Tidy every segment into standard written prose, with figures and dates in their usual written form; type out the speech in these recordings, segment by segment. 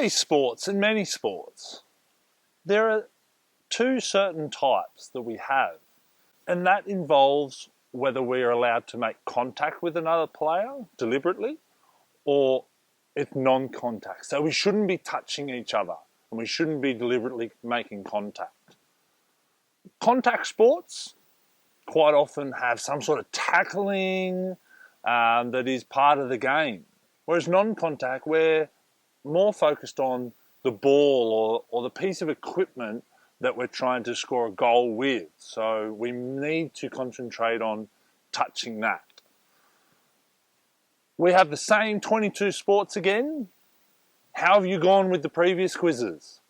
these sports, in many sports, there are two certain types that we have, and that involves whether we are allowed to make contact with another player deliberately or it's non-contact. So we shouldn't be touching each other and we shouldn't be deliberately making contact. Contact sports quite often have some sort of tackling that is part of the game, whereas non-contact, we're more focused on the ball or the piece of equipment that we're trying to score a goal with. So we need to concentrate on touching that. We have the same 22 sports again. How have you gone with the previous quizzes?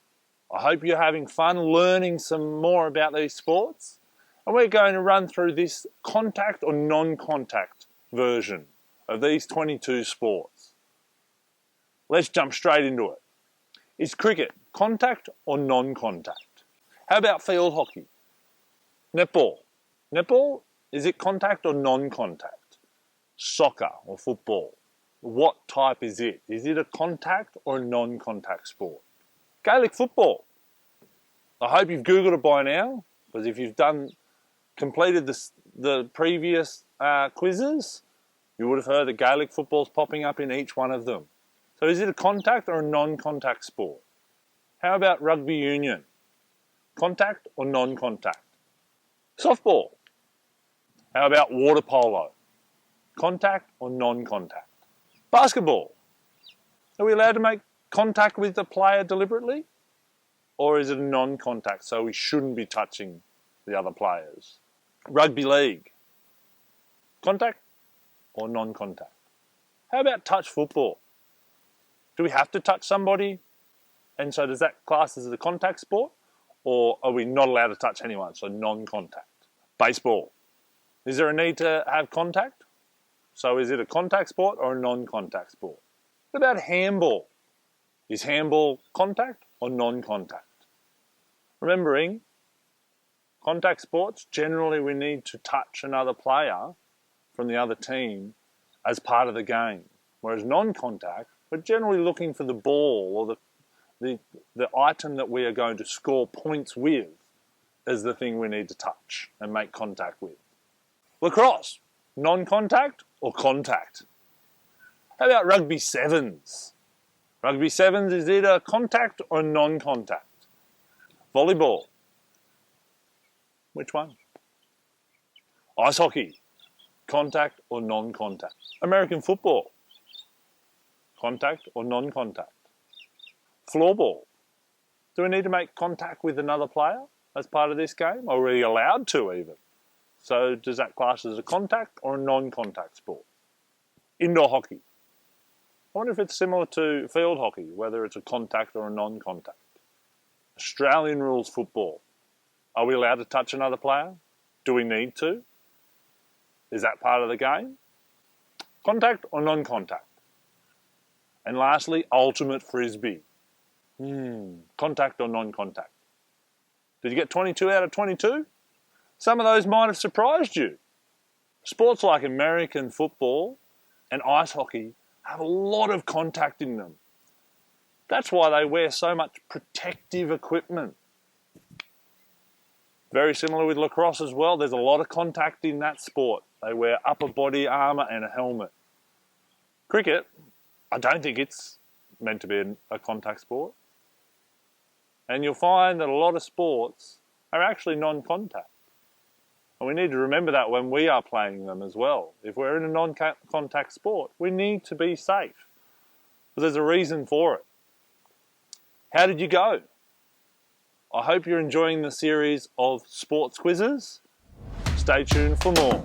I hope you're having fun learning some more about these sports. And we're going to run through this contact or non-contact version of these 22 sports. Let's jump straight into it. Is cricket contact or non-contact? How about field hockey? Netball. Netball, is it contact or non-contact? Soccer or football. What type is it? Is it a contact or a non-contact sport? Gaelic football. I hope you've Googled it by now, because if you've completed the previous quizzes, you would have heard that Gaelic football's popping up in each one of them. So is it a contact or a non-contact sport? How about rugby union? Contact or non-contact? Softball. How about water polo? Contact or non-contact? Basketball. Are we allowed to make contact with the player deliberately? Or is it a non-contact, so we shouldn't be touching the other players? Rugby league. Contact or non-contact? How about touch football? Do we have to touch somebody? And so does that class as a contact sport? Or are we not allowed to touch anyone, so non-contact? Baseball. Is there a need to have contact? So is it a contact sport or a non-contact sport? What about handball? Is handball contact or non-contact? Remembering, contact sports, generally we need to touch another player from the other team as part of the game. Whereas non-contact, we're generally looking for the ball or the item that we are going to score points with as the thing we need to touch and make contact with. Lacrosse, non-contact or contact? How about rugby sevens? Rugby sevens, is it a contact or a non-contact? Volleyball. Which one? Ice hockey. Contact or non-contact? American football. Contact or non-contact? Floorball. Do we need to make contact with another player as part of this game? Or are we allowed to even? So does that class as a contact or a non-contact sport? Indoor hockey. I wonder if it's similar to field hockey, whether it's a contact or a non-contact. Australian rules football. Are we allowed to touch another player? Do we need to? Is that part of the game? Contact or non-contact? And lastly, ultimate frisbee. Contact or non-contact? Did you get 22 out of 22? Some of those might have surprised you. Sports like American football and ice hockey have a lot of contact in them. That's why they wear so much protective equipment. Very similar with lacrosse as well. There's a lot of contact in that sport. They wear upper body armour and a helmet. Cricket, I don't think it's meant to be a contact sport. And you'll find that a lot of sports are actually non-contact. And we need to remember that when we are playing them as well. If we're in a non-contact sport, we need to be safe. But there's a reason for it. How did you go? I hope you're enjoying the series of sports quizzes. Stay tuned for more.